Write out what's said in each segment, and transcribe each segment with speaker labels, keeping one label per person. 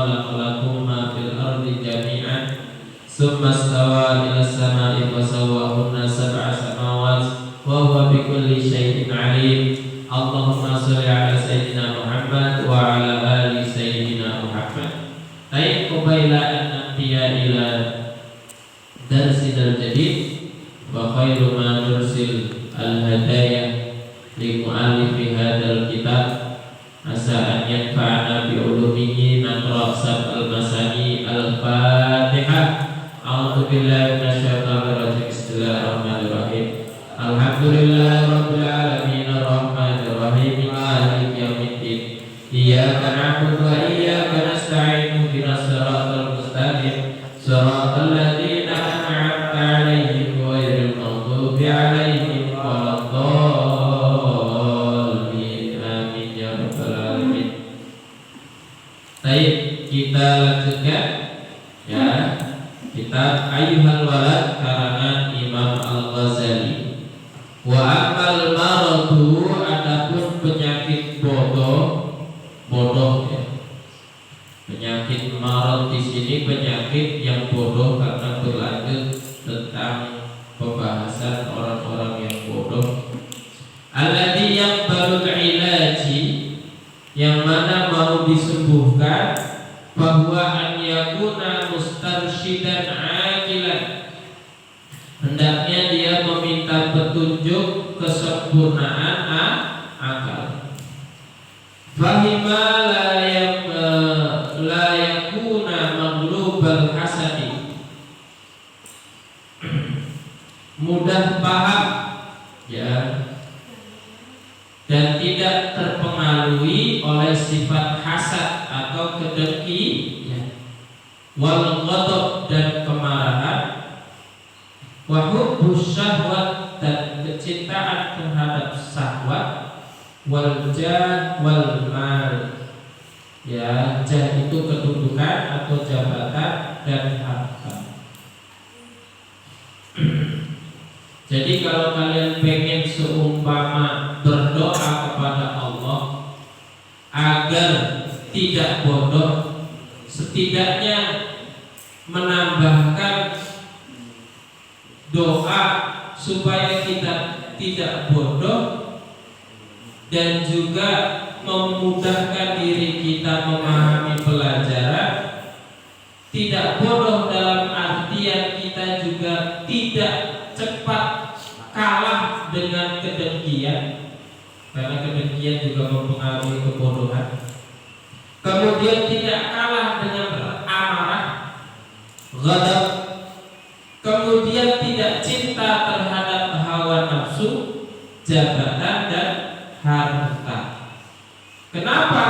Speaker 1: khalaqa lakum ma fil ardi jami'an tsumma istawa ila as-sama'i fasawwahunna sab'a samawat wa huwa bikulli syai'in 'alim. Allahumma shalli ala sayyidina Muhammad wa ala ali sayyidina Muhammad. Baik, qabaila an nabtiya ila darsil jadid wa khairu ma nursil al-hadayah li mu'allifi hadzal kitab asa an yanfa'ana bi ulumihi. Naqra sab'al masani al-Fatihah. A'udzu billahi minasyaitonir rajim. Bismillahirrahmanirrahim. Alhamdulillahirabbil alamin arrahmanir rahim maliki yaumiddin. Iyyaka na'budu wa iyyaka nasta'in ihdinas siratal mustaqim siratal ladzina an'amta 'alaihim ghairil maghdubi 'alaihim waladdallin. Amin ya rabbal alamin. Baik, kita lanjutkan ya kitab Ayyuhal Walad karangan Imam Al-Ghazali. Wa amal maradu, adapun penyakit bodoh ya. Penyakit marad di sini penyakit yang bodoh karena berlanjut tentang pembahasan orang-orang yang bodoh. Alladzi yaqbalu ilaji, yang mana mau disembuhkan, bahwa an yakuna mustarsyidan aqilan, hendaknya dia meminta petunjuk kesempurnaan akal. Fahima la yakuna maghlubal hasadi, mudah paham ya, dan tidak terpengaruhi oleh sifat hasad atau kedengki ya. Wal ghadab, dan kemarahan, wa hubbus syahwat, dan kecintaan terhadap syahwat, wal jah wal mal ya, jah itu kedudukan atau jabatan dan harta. Jadi kalau kalian pengen seumpama berdoa kepada Allah agar tidak bodoh, setidaknya menambahkan doa supaya kita tidak bodoh, dan juga memudahkan diri kita memahami pelajaran. Tidak bodoh dalam artian kita juga tidak cepat kalah dengan kedengkian, karena kedengkian juga mempengaruhi kebodohan. Kemudian tidak kalah dengan amarah, ghadab. Kemudian tidak cinta terhadap hawa nafsu, jabatan dan harta. Kenapa?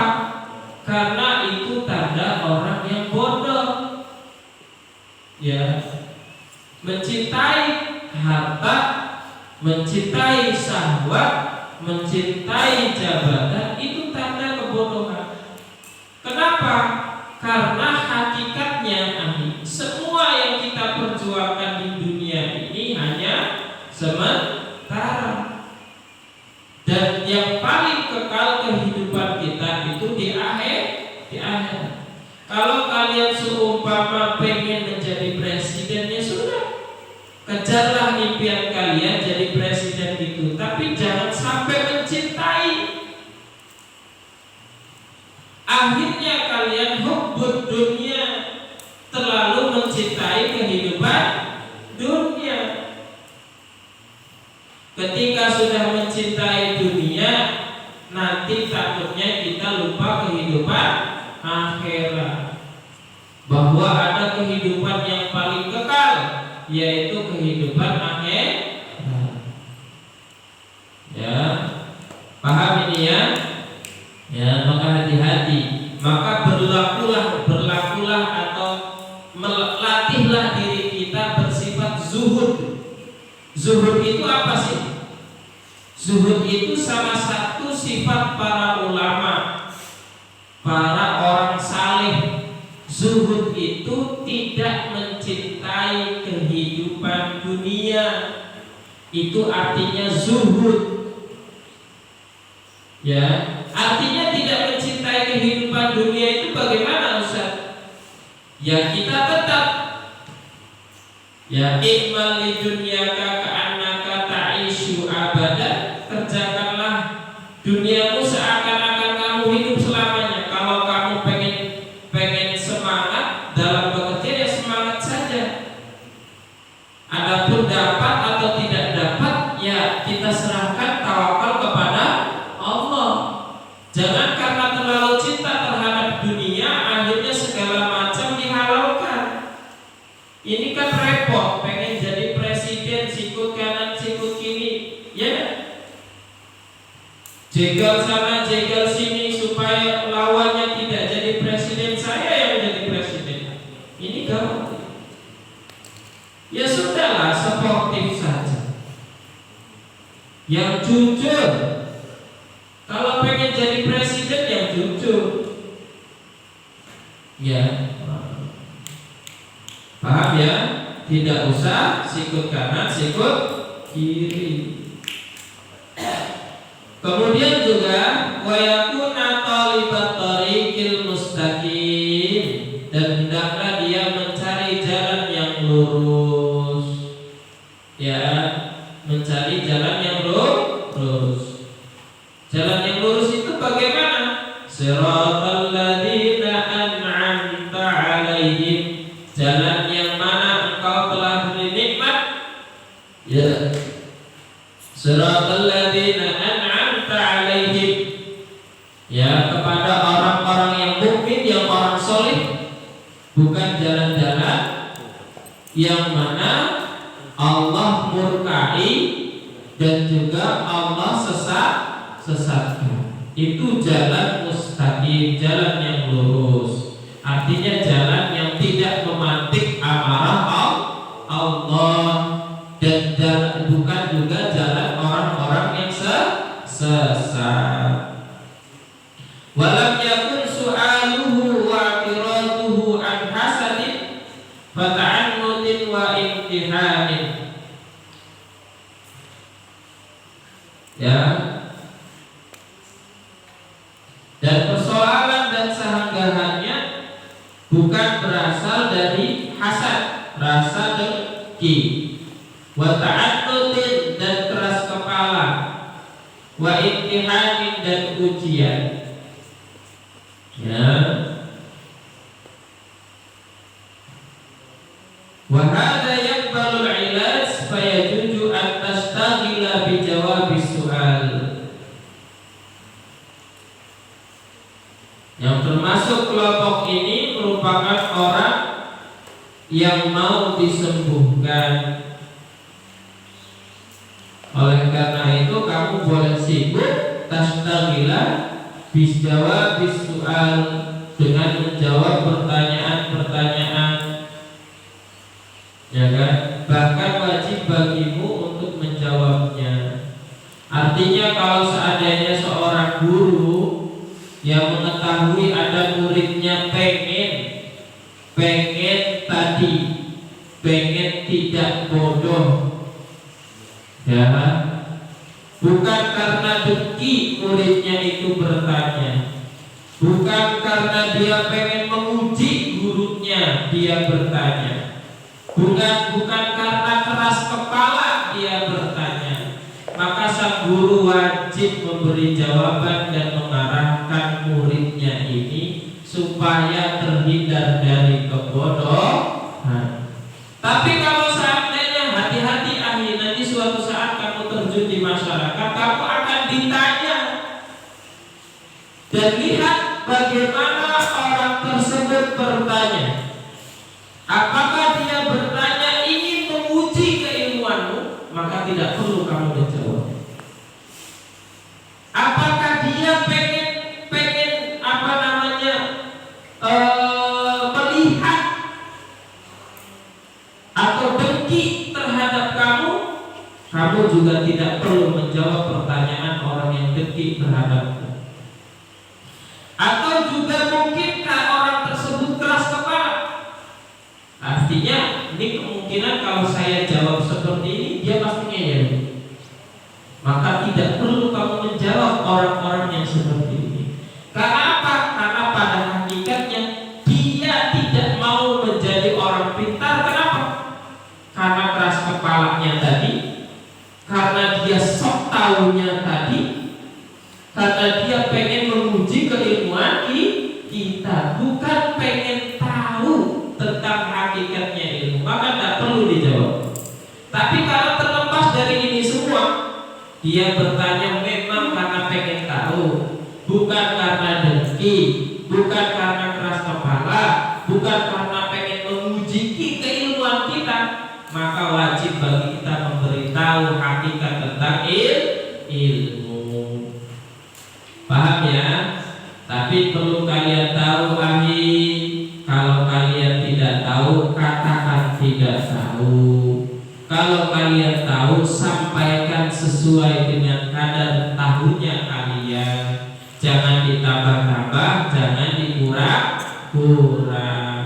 Speaker 1: Karena itu tanda orang yang bodoh ya. Mencintai harta, mencintai syahwat, mencintai jabatan, itu tanda kebodohan. Kenapa? Karena hakikatnya semua yang kita perjuangkan di dunia ini hanya sementara, dan yang paling kekal kehidupan kita itu di akhir. Kalau kalian seumpama pengen menjadi presiden, ya sudah, kejarlah impian kalian jadi presiden itu, tapi jangan sampai mencintai. Akhirnya kalian hubbud dunia, terlalu mencintai kehidupan dunia. Ketika sudah mencintai dunia, nanti takutnya kita lupa kehidupan akhirat, bahwa ada kehidupan yang paling kekal, yaitu kehidupan akhirat. Ya, paham ini ya? Ya, maka hati-hati. Maka berlakulah atau melatihlah diri kita bersifat zuhud. Zuhud itu apa sih? Zuhud itu salah satu sifat para ulama, para orang saleh. Zuhud itu tidak mencintai kehidupan dunia. Itu artinya zuhud. Ya, artinya tidak mencintai kehidupan dunia itu bagaimana, Ustaz? ya kita tetap ya ikmal li dunyaka ka'annaka ta'ishu abada, kerjakanlah duniamu seakan-akan kamu hidup selamanya. Kalau kamu pengen semangat dalam bekerja ya semangat saja. Adapun dapat atau tidak dapat ya kita serahkan, tawakal kepada Allah. Jangan karena terlalu cinta terhadap dunia akhirnya segala macam dihalalkan. Ini kan repot, pengen jadi presiden sikut kanan sikut kiri, ya. Jegal sana jegal sini supaya lawannya tidak jadi presiden, saya yang jadi presiden. Ini gawat. Ya sudahlah, sportif saja. Yang jujur. Kalau pengen jadi presiden yang jujur. Ya. Paham ya? Tidak usah sikut kanan, sikut kiri. Kemudian juga wa yakuna talibat tariqil mustaqim, dan hendaklah dia mencari jalan yang lurus. Ya, mencari jalan yang lurus. Jalan yang lurus itu bagaimana? Siratal ladzina an'amta 'alaihim, jalan yang mana engkau telah beri nikmat. Ya. Siratal ladzina an'amta 'alaihim, ya, kepada orang-orang yang mukmin, yang orang soleh, bukan jalan-jalan yang mana Allah murkai dan juga Allah sesatkan. Itu jalan mustaqim, jalan yang lurus. Artinya jalan yang tidak memantik amarah Allah, dan bukan juga jalan orang-orang yang sesat. Walam yakun su'aluhu wa i'tiraduhu an hasadin fata'annutin wa imtihanin. Ya. Dan persoalan dan sehanggahannya bukan berasal dari hasad, rasa dengki, wa ta'annutin, dan keras kepala, wa imtihanin, dan ujian. Ya. Wa hadza yaqbalul 'ilaj fa yajuzu an tastaghila bi jawabis su'al. Yang termasuk kelompok ini merupakan orang yang mau disembuhkan. Oleh karena itu kamu boleh sibuk tastaghila bis jawabis su'al, dengan menjawab pertanyaan-pertanyaan, ya kan? Bahkan wajib bagimu untuk menjawabnya. Artinya kalau seandainya seorang guru yang mengetahui ada muridnya pengen tidak bodoh, ya, bukan karena dengki muridnya itu bertanya, bukan karena dia pengen menguji gurunya dia bertanya, bukan karena keras kepala dia bertanya, maka sang guru wajib memberi jawaban dan mengarahkan muridnya ini supaya terhindar dari kebodohan. Tapi kalau seandainya, hati-hati ahli, nanti suatu saat kamu terjun di masyarakat, kamu akan ditanya, dan lihat bagaimana orang tersebut bertanya. Apakah dia bertanya ingin menguji keilmuanmu, maka tidak perlu kamu menjawab. Apakah dia pengen melihat atau dengki terhadap kamu, kamu juga tidak perlu menjawab pertanyaan orang yang dengki terhadapmu. Atau juga mungkinkah orang tersebut keras kepala? Artinya ini kemungkinan kalau saya jawab seperti ini dia pasti ngeyel. Maka tidak perlu kamu menjawab orang-orang yang seperti ini. Karena apa? Karena pada hakikatnya dia tidak mau karena dia sok taunya tadi, karena dia pengen menguji keilmuan kita, bukan pengen tahu tentang hakikatnya ilmu, maka tidak perlu dijawab. Tapi kalau terlepas dari ini semua, dia bertanya memang karena pengen tahu, bukan karena dengki, bukan karena keras kepala, bukan karena pengen menguji keilmuan kita, maka wajib bagi kita memberitahu hakikat tentang ilmu. Paham ya? Tapi perlu kalian tahu, ahli, kalau kalian tidak tahu, katakan tidak tahu. Kalau kalian tahu, sampaikan sesuai dengan kadar tahunya kalian. Jangan ditambah-tambah, jangan dikurang-kurang.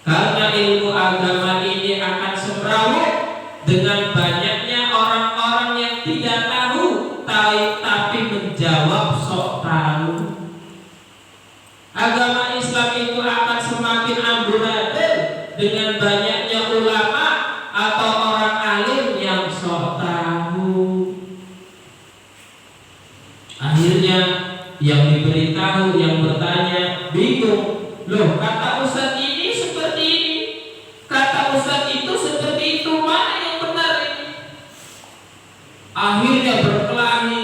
Speaker 1: Karena ilmu agama ini akan semrawut dengan banyaknya orang-orang yang tidak tahu, tapi menjawab sok tahu. Agama Islam itu akan semakin amburadul dengan banyaknya ulama atau orang alim yang sok tahu. Akhirnya yang diberitahu, yang bertanya bingung, loh kata Ustaz ini seperti ini, kata Ustaz itu seperti itu, mana yang benar ini? Akhirnya berkelahi,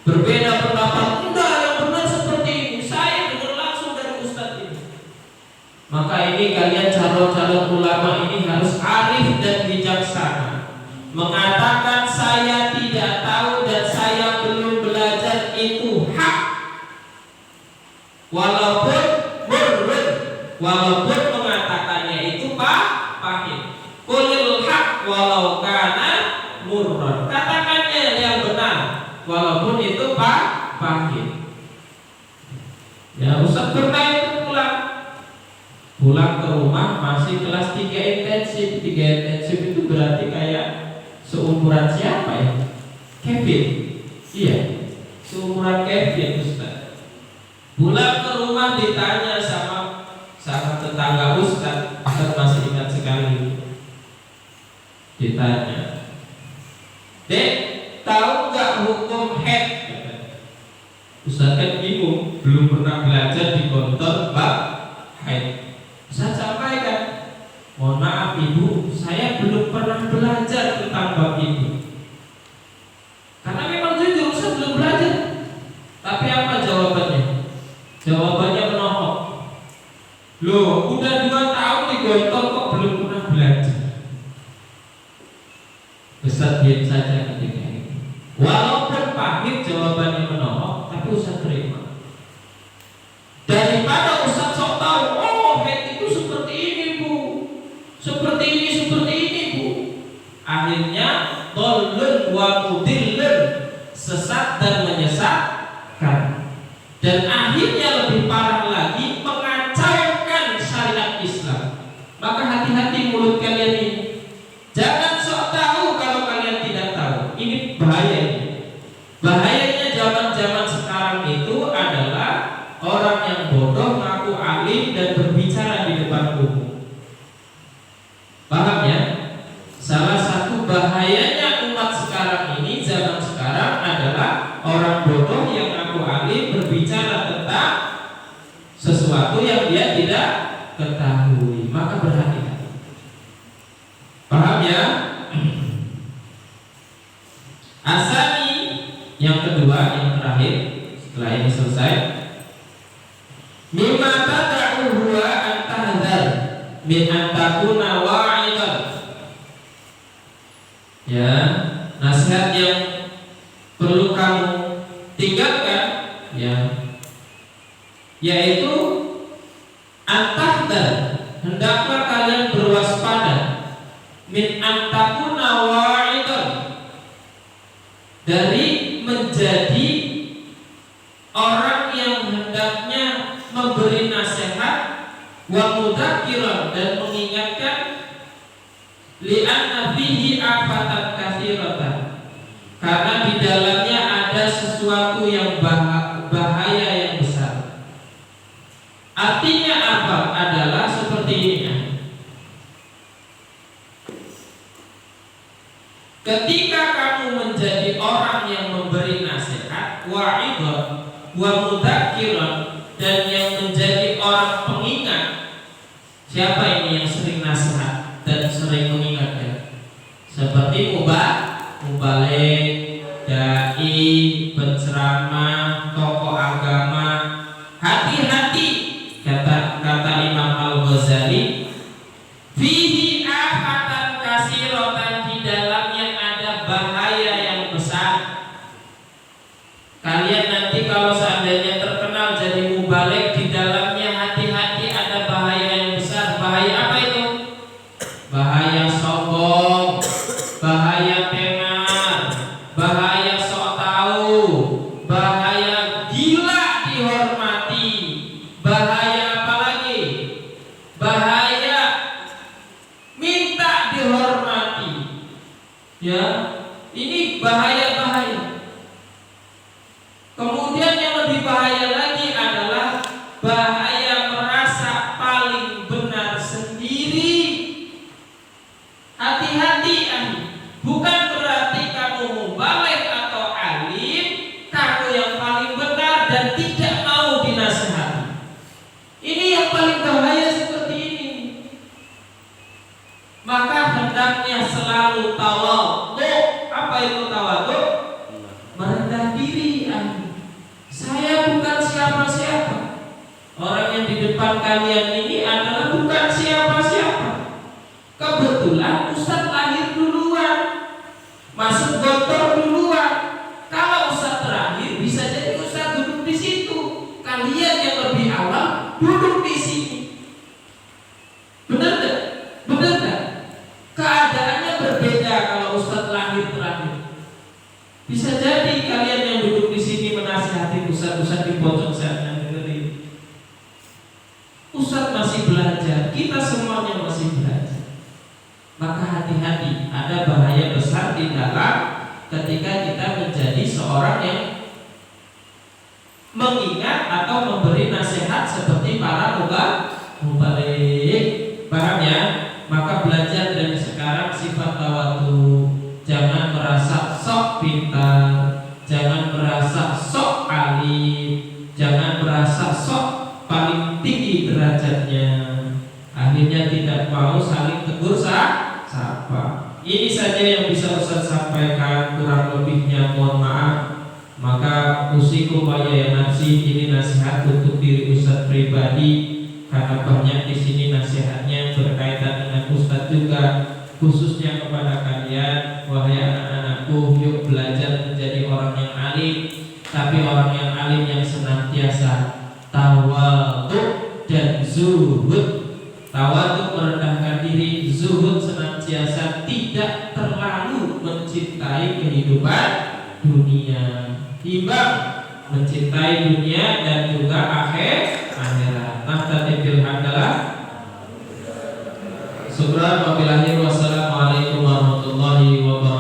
Speaker 1: berbeda pendapat, enggak, yang benar seperti ini, saya dengar langsung dari Ustaz ini. Maka ini kalian calon-calon ulama ini harus arif dan bijaksana, mengatakan saya tidak tahu dan saya belum belajar itu hak, walaupun murrun, walaupun mengatakannya itu pahit. Qulil haq walau kana murrun, katakannya yang benar walaupun itu pahit. Ya, Ustaz pernah itu pulang ke rumah masih kelas 3 intensif. 3 intensif itu berarti kayak seumuran siapa ya? Kevin. Iya, seumuran Kevin Ustaz. Pulang ke rumah ditanya sama tetangga Ustaz masih ingat sekali. Ditanya, "Dek, tahu nggak hukum haid?" Ustaz kan bingung, belum pernah belajar di kantor bab haid. Saya sampaikan, mohon maaf ibu, saya belum pernah belajar tentang bab itu. Karena memang jujur saya belum belajar. Tapi apa jawabannya? Jawabannya menohok. Loh, udah 2 tahun di kantor kok belum pernah belajar? Ustaz diam saja ketika itu. Walaupun pahit jawabannya menohok, tapi Ustaz terima. Daripada Ustaz sok tahu, oh haid itu seperti ini bu, seperti ini bu. Akhirnya dhalun wa mudillun, sesat dan menyesatkan. Dan akhirnya lebih parah lagi, mengacaukan syariat Islam. Maka hati-hati mulut kalian ini. Jangan sok tahu kalau kalian tidak tahu. Ini bahaya ini. Bahayanya zaman-zaman sekarang itu adalah orang yang bodoh ngaku alim dan berbicara di depan umum. Paham ya? Salah satu bahayanya umat sekarang ini, zaman sekarang adalah orang bodoh yang ngaku alim berbicara tentang sesuatu yang dia tidak ketahui. Maka berhati-hati. Paham ya? Asani yang kedua, yang terakhir setelah ini selesai. Mimma tad'u huwa an tahdhar min an takuna wa'idan. Ya, nasihat yang perlu kamu tinggalkan ya, yaitu an-tahdhar, hendaklah kalian berwaspada min an takuna wa'idan, dari menjadi orang yang hendaknya memberi nasihat, wa mudzakiran, dan mengingatkan, li'anna fihi afatan katsiratan, karena di dalamnya ada sesuatu yang bahaya yang besar. Artinya apa? Adalah seperti ini. Ketika kamu seorang yang memberi nasihat, wa'idhan wa mudzakiran, dan yang menjadi orang pengingat. Siapa ini yang sering nasihat dan sering mengingatkan? Seperti mubalik, dai, penceramah, tokoh agama. Hati-hati, kata Imam Al-Ghazali, fihi afatan kasiratan, di dalamnya ada bahaya yang besar. Kalian nanti kalau seandainya terkenal jadi mubalik, di dalamnya hati-hati ada bahaya yang besar. Bahaya apa itu? Bahaya sombong, bahaya tenar, bahaya sok tahu, bahaya gila dihormati, bahaya apa lagi? Bahaya minta dihormati. Ya, ini bahaya-bahaya. Kemudian yang lebih bahaya lagi adalah bahaya merasa paling benar sendiri. Hati-hati, bukan berarti kamu mubalik atau alim, kamu yang paling benar dan tidak mau dinasihati. Ini yang paling bahaya seperti ini. Maka hendaknya selalu tawadhu. Apa itu tawadhu? Merendah diri. Saya bukan siapa-siapa. Orang yang di depan kalian ini adalah bukan siapa-siapa. Kebetulan Ustadz lahir duluan, masuk dokter duluan. Kalau Ustadz terakhir, bisa jadi Ustadz duduk di situ. Kalian yang lebih awal duduk di sini. Benar tak? Benar tak? Keadaannya berbeda kalau Ustadz lahir terakhir. Bisa jadi kalian yang duduk di sini menasihati Ustadz di pojok sana dengerin. Ustadz masih belajar, kita semuanya masih belajar. Maka hati-hati, ada bahaya besar di dalam ketika kita menjadi seorang yang mengingat atau memberi nasihat seperti para mubalik. Paham ya? Maka belajar dari sekarang sifat tawadhu. Jangan merasa sok pintar, jangan merasa sok alim, jangan merasa sok paling tinggi derajatnya. Akhirnya tidak mau saling tegur sapa. Ini saja yang bisa Ustaz sampaikan, kurang lebihnya mohon maaf. Maka usikum wa ya nafsi, ini nasihat untuk diri Ustaz pribadi, karena banyak di sini nasihatnya berkaitan dengan Ustaz juga, khususnya kepada kalian. Wahai anak-anakku, yuk belajar menjadi orang yang alim, tapi orang yang alim yang senantiasa tawadhu dan zuhud. Tawadhu merendahkan diri, zuhud senantiasa tidak terlalu mencintai kehidupan dunia, timbang mencintai dunia dan juga akhirat. Naftatil hadalah. Syukran wabillahi wassalamualaikum warahmatullahi wabarakatuh.